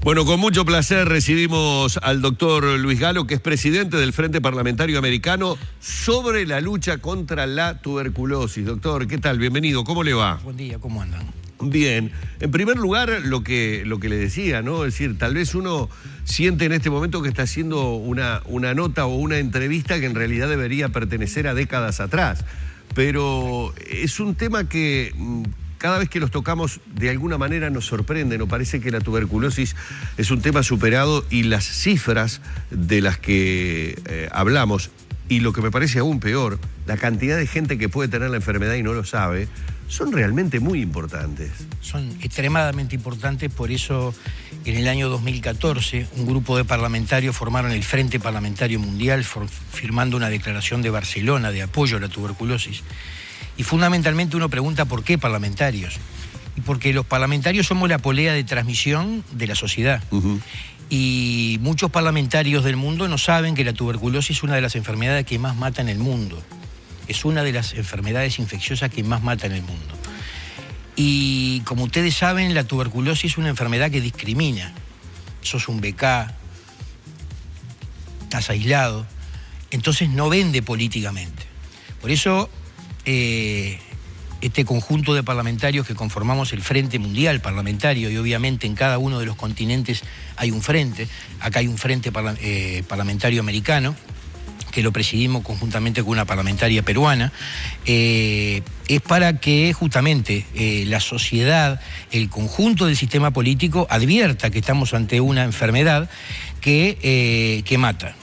Bueno, con mucho placer recibimos al doctor Luis Galo, que es presidente del Frente Parlamentario Americano sobre la lucha contra la tuberculosis. Doctor, ¿qué tal? Bienvenido, ¿cómo le va? Buen día, ¿cómo andan? Bien, en primer lugar, lo que le decía, ¿no? Es decir, tal vez uno siente en este momento que está haciendo una nota o una entrevista que en realidad debería pertenecer a décadas atrás, pero es un tema que cada vez que los tocamos de alguna manera nos sorprende, nos parece que la tuberculosis es un tema superado y las cifras de las que hablamos, y lo que me parece aún peor, la cantidad de gente que puede tener la enfermedad y no lo sabe, son realmente muy importantes. Son extremadamente importantes, por eso en el año 2014 un grupo de parlamentarios formaron el Frente Parlamentario Mundial, firmando una declaración de Barcelona de apoyo a la tuberculosis. Y fundamentalmente uno pregunta ¿por qué parlamentarios? Y porque los parlamentarios somos la polea de transmisión de la sociedad. Y muchos parlamentarios del mundo no saben que la tuberculosis es una de las enfermedades que más mata en el mundo. Es una de las enfermedades infecciosas que más mata en el mundo. Y como ustedes saben, la tuberculosis es una enfermedad que discrimina. Sos un BK, estás aislado, entonces no vende políticamente. Por eso este conjunto de parlamentarios que conformamos el Frente Mundial Parlamentario, y obviamente en cada uno de los continentes hay un frente, acá hay un Frente Parlamentario Americano, que lo presidimos conjuntamente con una parlamentaria peruana, es para que justamente la sociedad, el conjunto del sistema político advierta que estamos ante una enfermedad que mata.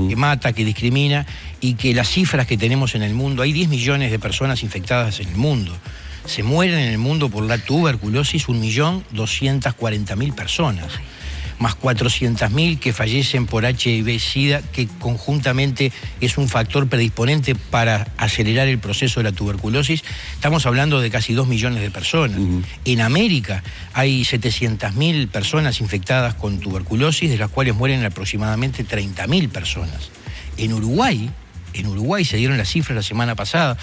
Que mata, que discrimina, y que las cifras que tenemos en el mundo, hay 10 millones de personas infectadas en el mundo. Se mueren en el mundo por la tuberculosis 1.240.000 personas, más 400.000 que fallecen por HIV-Sida, que conjuntamente es un factor predisponente para acelerar el proceso de la tuberculosis. Estamos hablando de casi 2 millones de personas. En América hay 700.000 personas infectadas con tuberculosis, de las cuales mueren aproximadamente 30.000 personas. En Uruguay se dieron las cifras la semana pasada.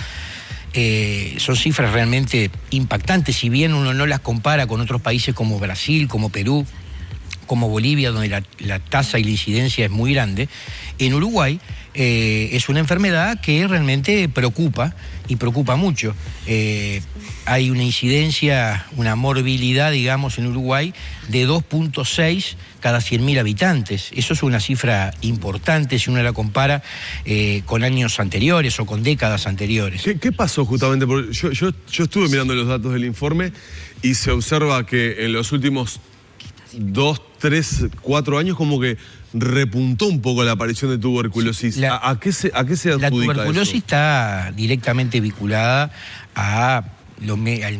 Son cifras realmente impactantes, si bien uno no las compara con otros países como Brasil, como Perú, como Bolivia, donde la tasa y la incidencia es muy grande. En Uruguay es una enfermedad que realmente preocupa, y preocupa mucho. Hay una incidencia, una morbilidad, digamos, en Uruguay de 2.6 cada 100.000 habitantes. Eso es una cifra importante si uno la compara con años anteriores o con décadas anteriores. ¿Qué pasó justamente? Porque yo estuve mirando los datos del informe y se observa que en los últimos 2, 3, 4 años como que repuntó un poco la aparición de tuberculosis. ¿A qué se adjudica la tuberculosis eso? Está directamente vinculada al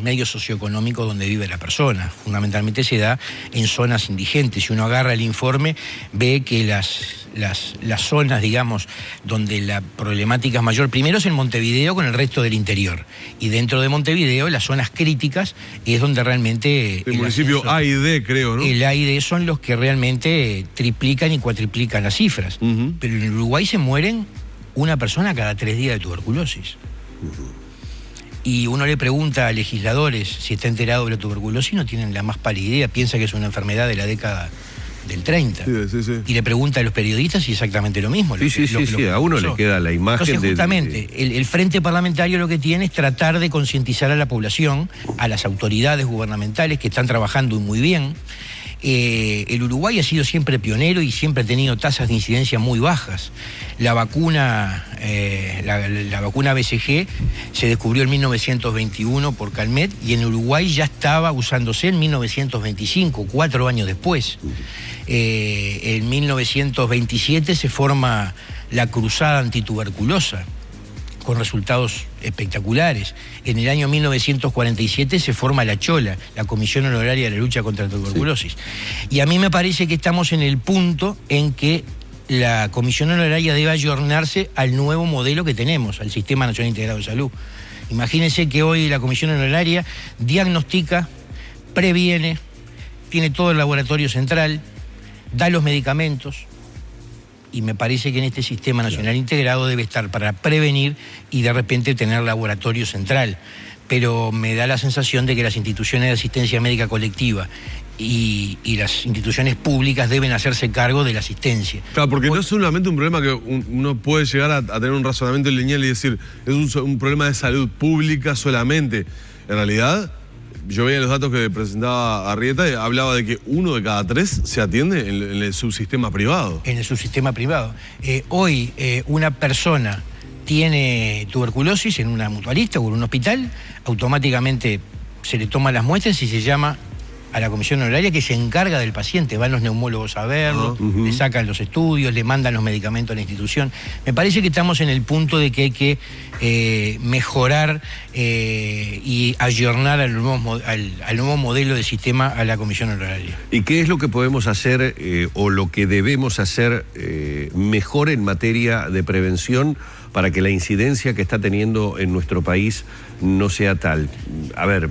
medio socioeconómico donde vive la persona. Fundamentalmente se da en zonas indigentes. Si uno agarra el informe, ve que las zonas, digamos, donde la problemática es mayor, primero es en Montevideo con el resto del interior. Y dentro de Montevideo, las zonas críticas es donde realmente... El municipio A y D, creo, ¿no? El A y D son los que realmente triplican y cuatriplican las cifras. Pero en Uruguay se mueren una persona cada 3 días de tuberculosis. Y uno le pregunta a legisladores si está enterado de la tuberculosis y no tienen la más pálida idea, piensa que es una enfermedad de la década del 30. Sí. Y le pregunta a los periodistas y exactamente lo mismo. Sí, a uno le queda la imagen. Entonces, justamente, el Frente Parlamentario lo que tiene es tratar de concientizar a la población, a las autoridades gubernamentales que están trabajando muy bien. El Uruguay ha sido siempre pionero y siempre ha tenido tasas de incidencia muy bajas. La vacuna BCG se descubrió en 1921 por Calmet y en Uruguay ya estaba usándose en 1925, 4 años después. En 1927 se forma la Cruzada Antituberculosa, con resultados espectaculares. En el año 1947 se forma la Chola, la Comisión Honoraria de la Lucha contra la Tuberculosis. Y a mí me parece que estamos en el punto en que la Comisión Honoraria debe ayornarse al nuevo modelo que tenemos, al Sistema Nacional Integrado de Salud. Imagínense que hoy la Comisión Honoraria diagnostica, previene, tiene todo el laboratorio central, da los medicamentos, y me parece que en este Sistema Nacional Integrado debe estar para prevenir y de repente tener laboratorio central. Pero me da la sensación de que las instituciones de asistencia médica colectiva y las instituciones públicas deben hacerse cargo de la asistencia. Claro, porque no es solamente un problema que uno puede llegar a tener un razonamiento lineal y decir, es un problema de salud pública solamente. En realidad, yo veía los datos que presentaba Arrieta y hablaba de que 1 de cada 3 se atiende en el subsistema privado. En el subsistema privado. Hoy una persona tiene tuberculosis en una mutualista o en un hospital, automáticamente se le toman las muestras y se llama a la comisión honoraria que se encarga del paciente. Van los neumólogos a verlo, le sacan los estudios, le mandan los medicamentos a la institución. Me parece que estamos en el punto de que hay que mejorar y ayornar al nuevo modelo de sistema a la comisión honoraria. ¿Y qué es lo que podemos hacer o lo que debemos hacer mejor en materia de prevención para que la incidencia que está teniendo en nuestro país no sea tal? A ver,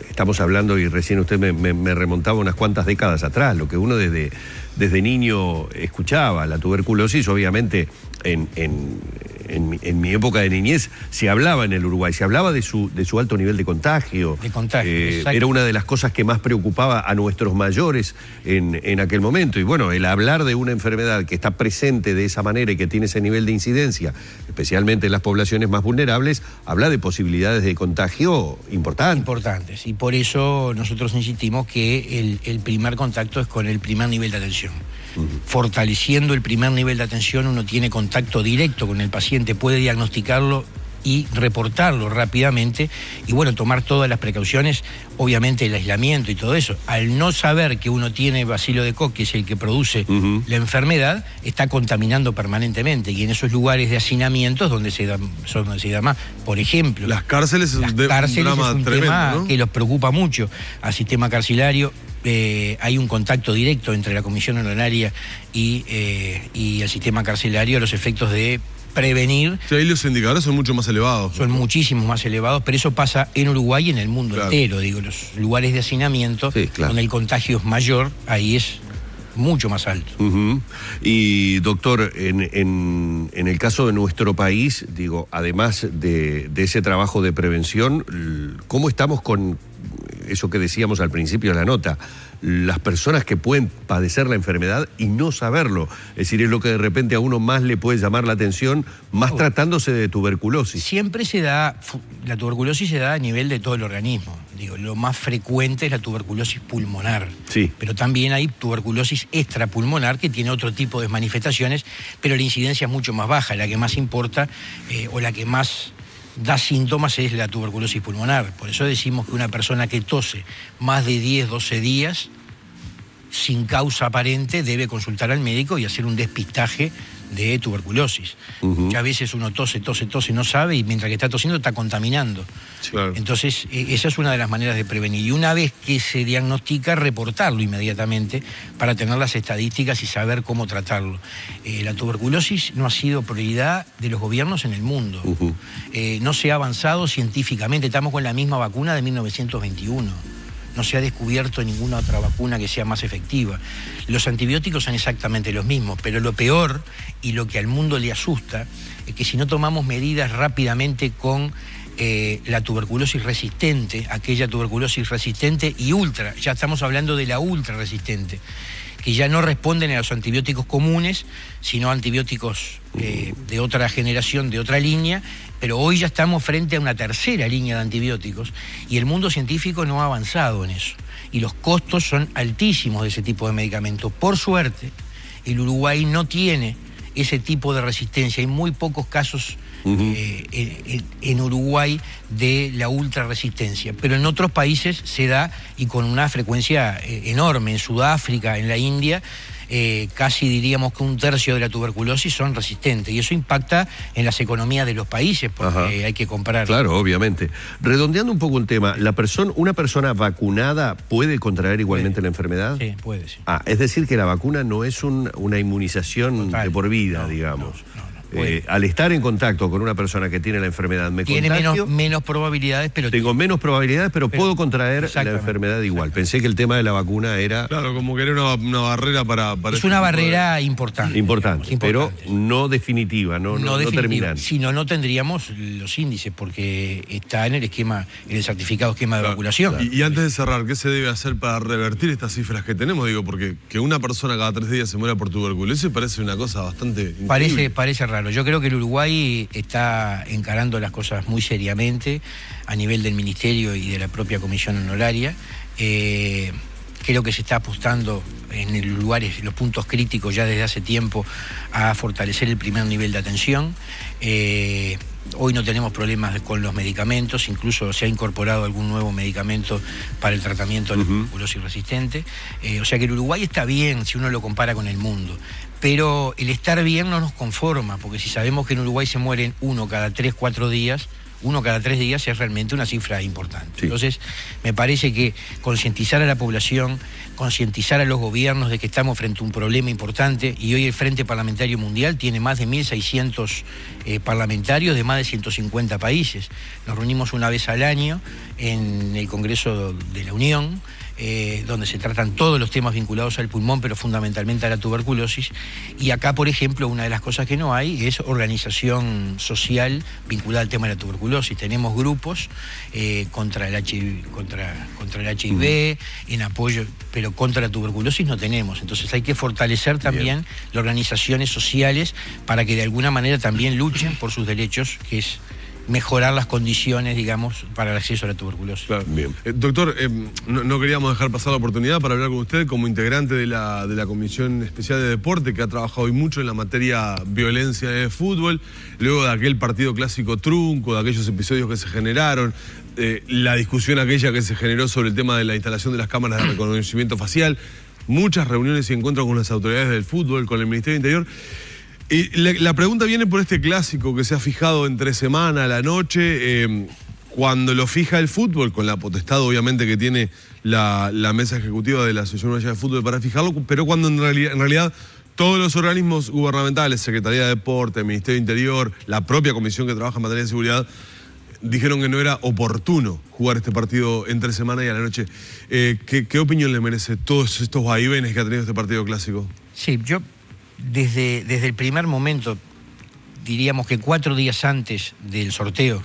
estamos hablando, y recién usted me remontaba unas cuantas décadas atrás, lo que uno desde niño escuchaba, la tuberculosis, obviamente en mi época de niñez se hablaba en el Uruguay, se hablaba de su alto nivel de contagio. De contagio, era una de las cosas que más preocupaba a nuestros mayores en aquel momento. Y bueno, el hablar de una enfermedad que está presente de esa manera y que tiene ese nivel de incidencia, especialmente en las poblaciones más vulnerables, habla de posibilidades de contagio importantes. Importantes. Y por eso nosotros insistimos que el primer contacto es con el primer nivel de atención. Fortaleciendo el primer nivel de atención, uno tiene contacto directo con el paciente, puede diagnosticarlo y reportarlo rápidamente y bueno, tomar todas las precauciones, obviamente el aislamiento y todo eso. Al no saber que uno tiene bacilo de Koch, que es el que produce la enfermedad, está contaminando permanentemente y en esos lugares de hacinamientos donde se da más. Por ejemplo, las cárceles es un drama tremendo, tema, ¿no?, que los preocupa mucho al sistema carcelario. Hay un contacto directo entre la comisión honoraria y el sistema carcelario a los efectos de prevenir. Sí, ahí los indicadores son mucho más elevados. Son muchísimos más elevados, pero eso pasa en Uruguay y en el mundo entero. Digo, los lugares de hacinamiento, donde el contagio es mayor, ahí es mucho más alto. Y doctor, en el caso de nuestro país, digo, además de ese trabajo de prevención, ¿cómo estamos con eso que decíamos al principio de la nota? Las personas que pueden padecer la enfermedad y no saberlo. Es decir, es lo que de repente a uno más le puede llamar la atención, más tratándose de tuberculosis. Siempre la tuberculosis se da a nivel de todo el organismo. Digo, lo más frecuente es la tuberculosis pulmonar. Sí. Pero también hay tuberculosis extrapulmonar que tiene otro tipo de manifestaciones, pero la incidencia es mucho más baja. La que más importa o la que más da síntomas es la tuberculosis pulmonar. Por eso decimos que una persona que tose más de 10, 12 días sin causa aparente debe consultar al médico y hacer un despistaje de tuberculosis. Muchas veces uno tose, no sabe y mientras que está tosiendo está contaminando. Claro. Entonces, esa es una de las maneras de prevenir. Y una vez que se diagnostica, reportarlo inmediatamente para tener las estadísticas y saber cómo tratarlo. La tuberculosis no ha sido prioridad de los gobiernos en el mundo. No se ha avanzado científicamente. Estamos con la misma vacuna de 1921. No se ha descubierto ninguna otra vacuna que sea más efectiva. Los antibióticos son exactamente los mismos, pero lo peor y lo que al mundo le asusta es que si no tomamos medidas rápidamente con la tuberculosis resistente, aquella tuberculosis resistente y ultra, ya estamos hablando de la ultra resistente, que ya no responden a los antibióticos comunes, sino a antibióticos de otra generación, de otra línea, pero hoy ya estamos frente a una tercera línea de antibióticos y el mundo científico no ha avanzado en eso. Y los costos son altísimos de ese tipo de medicamentos. Por suerte, el Uruguay no tiene ese tipo de resistencia. Hay muy pocos casos en Uruguay de la ultrarresistencia, pero en otros países se da y con una frecuencia enorme. En Sudáfrica, en la India, casi diríamos que 1/3 de la tuberculosis son resistentes y eso impacta en las economías de los países porque hay que comparar. Claro, obviamente. Redondeando un poco un tema, ¿una persona vacunada puede contraer igualmente la enfermedad? Sí, puede, sí. Es decir que la vacuna no es una inmunización total, de por vida, digamos. No. al estar en contacto con una persona que tiene la enfermedad, tiene menos probabilidades, pero... Tengo menos probabilidades, pero puedo contraer la enfermedad igual. Pensé que el tema de la vacuna era... Claro, como que era una barrera para es una barrera importante. Importante, pero no definitiva, no terminante. Si no, no tendríamos los índices, porque está en el esquema, en el certificado esquema de vacunación. Claro. Y antes de cerrar, ¿qué se debe hacer para revertir estas cifras que tenemos? Digo, porque que una persona cada 3 días se muera por tuberculosis parece una cosa bastante increíble. Parece raro. Yo creo que el Uruguay está encarando las cosas muy seriamente a nivel del Ministerio y de la propia Comisión Honoraria. Creo que se está apostando en los puntos críticos ya desde hace tiempo a fortalecer el primer nivel de atención. Hoy no tenemos problemas con los medicamentos, incluso se ha incorporado algún nuevo medicamento para el tratamiento de la tuberculosis resistente. O sea que el Uruguay está bien si uno lo compara con el mundo. Pero el estar bien no nos conforma, porque si sabemos que en Uruguay se mueren 1 cada 3, 4 días, 1 cada 3 días es realmente una cifra importante. Sí. Entonces, me parece que concientizar a la población, concientizar a los gobiernos de que estamos frente a un problema importante, y hoy el Frente Parlamentario Mundial tiene más de 1.600 parlamentarios de más de 150 países. Nos reunimos una vez al año en el Congreso de la Unión, donde se tratan todos los temas vinculados al pulmón, pero fundamentalmente a la tuberculosis. Y acá, por ejemplo, una de las cosas que no hay es organización social vinculada al tema de la tuberculosis. Tenemos grupos contra el HIV, en apoyo, pero contra la tuberculosis no tenemos. Entonces hay que fortalecer también las organizaciones sociales para que de alguna manera también luchen por sus derechos, que es mejorar las condiciones, digamos, para el acceso a la tuberculosis. Claro. Bien. Doctor, no queríamos dejar pasar la oportunidad para hablar con usted como integrante de la Comisión Especial de Deporte, que ha trabajado hoy mucho en la materia violencia de fútbol, luego de aquel partido clásico trunco, de aquellos episodios que se generaron, la discusión aquella que se generó sobre el tema de la instalación de las cámaras de reconocimiento facial, muchas reuniones y encuentros con las autoridades del fútbol, con el Ministerio del Interior. Y la pregunta viene por este clásico que se ha fijado entre semana a la noche, cuando lo fija el fútbol, con la potestad obviamente que tiene la mesa ejecutiva de la Asociación Uruguaya de Fútbol para fijarlo, pero cuando en realidad todos los organismos gubernamentales, Secretaría de Deporte, Ministerio de Interior, la propia comisión que trabaja en materia de seguridad, dijeron que no era oportuno jugar este partido entre semana y a la noche. ¿Qué opinión le merece todos estos vaivenes que ha tenido este partido clásico? Sí, yo... Desde el primer momento, diríamos que 4 días antes del sorteo,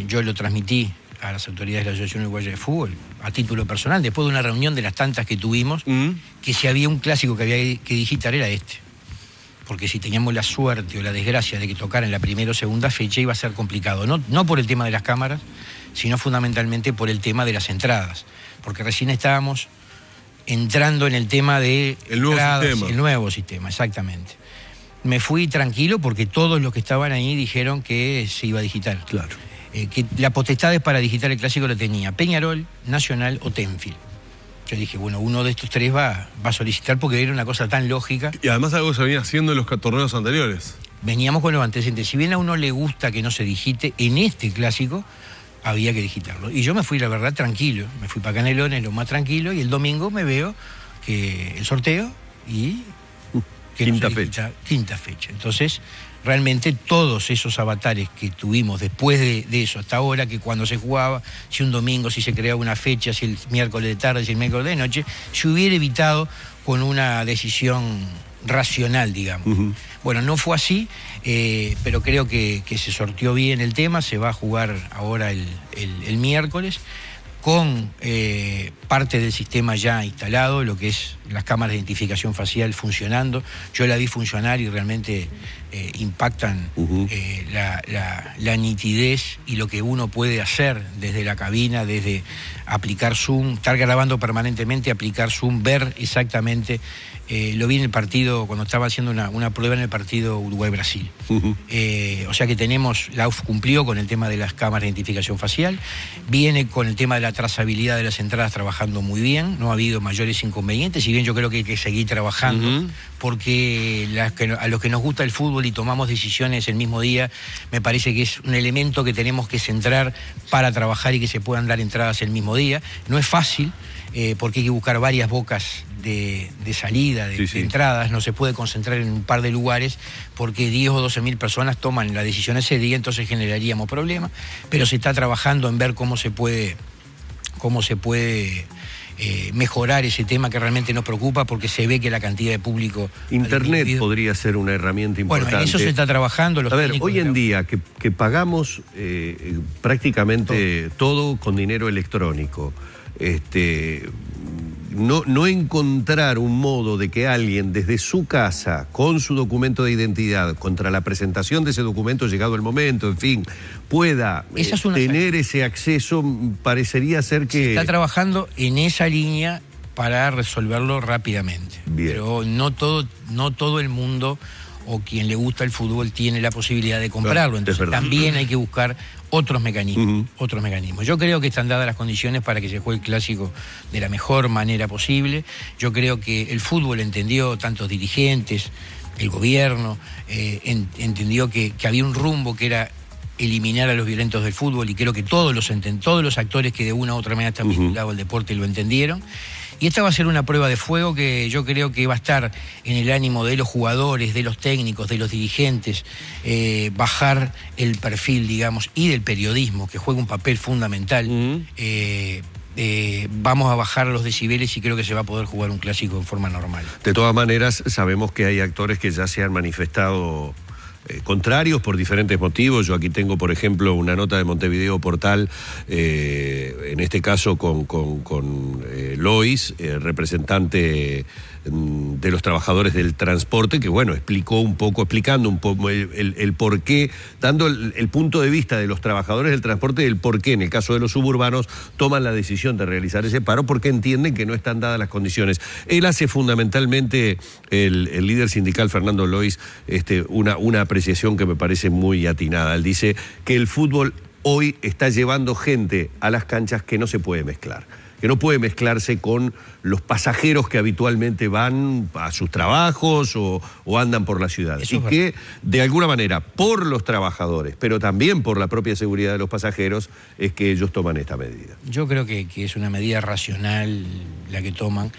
yo lo transmití a las autoridades de la Asociación Uruguaya de Fútbol, a título personal, después de una reunión de las tantas que tuvimos, que si había un clásico que había que digitar era este. Porque si teníamos la suerte o la desgracia de que tocara en la primera o segunda fecha, iba a ser complicado. No por el tema de las cámaras, sino fundamentalmente por el tema de las entradas. Porque recién estábamos entrando en el tema de el nuevo sistema, exactamente. Me fui tranquilo porque todos los que estaban ahí dijeron que se iba a digitar. Claro. Que la potestad para digitar el clásico lo tenía Peñarol, Nacional o Tenfield. Yo dije, bueno, uno de estos 3 va a solicitar porque era una cosa tan lógica. Y además algo se venía haciendo en los torneos anteriores. Veníamos con los antecedentes. Si bien a uno le gusta que no se digite, en este clásico había que digitarlo. Y yo me fui, la verdad, tranquilo. Me fui para Canelones, lo más tranquilo, y el domingo me veo que el sorteo y... Quinta fecha. Entonces, realmente todos esos avatares que tuvimos después de eso, hasta ahora, que cuando se jugaba, si un domingo, si se creaba una fecha, si el miércoles de tarde, si el miércoles de noche, se hubiera evitado con una decisión racional, digamos. Bueno, no fue así, pero creo que se sorteó bien el tema. Se va a jugar ahora el miércoles con parte del sistema ya instalado, lo que es las cámaras de identificación facial funcionando. Yo la vi funcionar y realmente impactan la nitidez y lo que uno puede hacer desde la cabina, desde aplicar Zoom, estar grabando permanentemente, aplicar Zoom, ver exactamente. Lo vi en el partido, cuando estaba haciendo una prueba en el partido Uruguay-Brasil. O sea que tenemos, la UF cumplió con el tema de las cámaras de identificación facial, viene con el tema de la trazabilidad de las entradas trabajando trabajando muy bien, no ha habido mayores inconvenientes, si bien yo creo que hay que seguir trabajando, porque a los que nos gusta el fútbol y tomamos decisiones el mismo día, me parece que es un elemento que tenemos que centrar para trabajar y que se puedan dar entradas el mismo día. No es fácil, porque hay que buscar varias bocas de salida, de entradas, no se puede concentrar en un par de lugares porque 10 o 12 mil personas toman la decisión ese día, entonces generaríamos problemas, pero se está trabajando en ver cómo se puede mejorar ese tema que realmente nos preocupa porque se ve que la cantidad de público... Internet podría ser una herramienta importante. Bueno, en eso se está trabajando. A ver, hoy en día que pagamos prácticamente todo con dinero electrónico, no encontrar un modo de que alguien desde su casa, con su documento de identidad, contra la presentación de ese documento, llegado el momento, en fin, pueda tener ese acceso, parecería ser que... Se está trabajando en esa línea para resolverlo rápidamente. Bien. Pero no todo el mundo o quien le gusta el fútbol tiene la posibilidad de comprarlo. Entonces también hay que buscar otros mecanismos. Yo creo que están dadas las condiciones para que se juegue el clásico de la mejor manera posible. Yo creo que el fútbol entendió, tantos dirigentes, el gobierno, entendió que había un rumbo que era eliminar a los violentos del fútbol, y creo que todos los actores que de una u otra manera están vinculados al deporte lo entendieron. Y esta va a ser una prueba de fuego que yo creo que va a estar en el ánimo de los jugadores, de los técnicos, de los dirigentes, bajar el perfil, digamos, y del periodismo, que juega un papel fundamental. Vamos a bajar los decibeles y creo que se va a poder jugar un clásico en forma normal. De todas maneras, sabemos que hay actores que ya se han manifestado contrarios por diferentes motivos. Yo aquí tengo, por ejemplo, una nota de Montevideo Portal, en este caso con Lois, representante de los trabajadores del transporte, que bueno, explicando un poco el porqué, dando el punto de vista de los trabajadores del transporte del porqué, en el caso de los suburbanos, toman la decisión de realizar ese paro porque entienden que no están dadas las condiciones. Él hace fundamentalmente, el líder sindical Fernando Lois, una apreciación que me parece muy atinada. Él dice que el fútbol hoy está llevando gente a las canchas que no se puede mezclar, que no puede mezclarse con los pasajeros que habitualmente van a sus trabajos o andan por la ciudad. Y que, de alguna manera, por los trabajadores, pero también por la propia seguridad de los pasajeros, es que ellos toman esta medida. Yo creo que es una medida racional la que toman.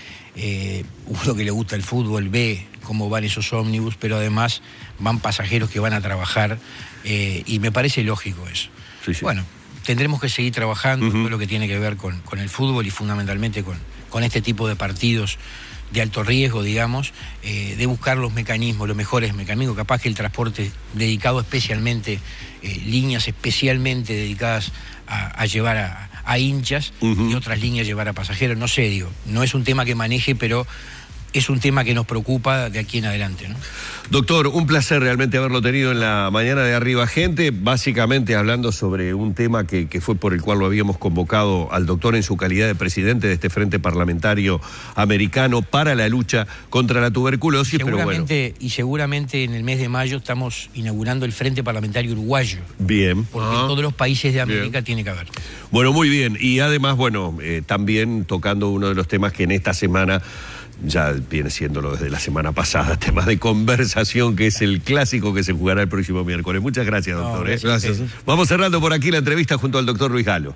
Uno que le gusta el fútbol ve cómo van esos ómnibus, pero además van pasajeros que van a trabajar, y me parece lógico eso. Sí. Bueno, tendremos que seguir trabajando todo lo que tiene que ver con el fútbol y fundamentalmente con este tipo de partidos de alto riesgo, digamos, de buscar los mecanismos, los mejores mecanismos. Capaz que el transporte dedicado especialmente, líneas especialmente dedicadas a llevar a hinchas y otras líneas llevar a pasajeros, no sé, digo, no es un tema que maneje, pero es un tema que nos preocupa de aquí en adelante, ¿no? Doctor, un placer realmente haberlo tenido en la mañana de Arriba Gente, básicamente hablando sobre un tema que fue por el cual lo habíamos convocado al doctor en su calidad de presidente de este Frente Parlamentario Americano para la lucha contra la tuberculosis. Y seguramente en el mes de mayo estamos inaugurando el Frente Parlamentario Uruguayo. Bien. Porque en todos los países de América tiene que haber. Bueno, muy bien. Y además, bueno, también tocando uno de los temas que en esta semana ya viene siéndolo desde la semana pasada, temas de conversación, que es el clásico que se jugará el próximo miércoles. Muchas gracias, doctor. Gracias. Vamos cerrando por aquí la entrevista junto al doctor Luis Galo.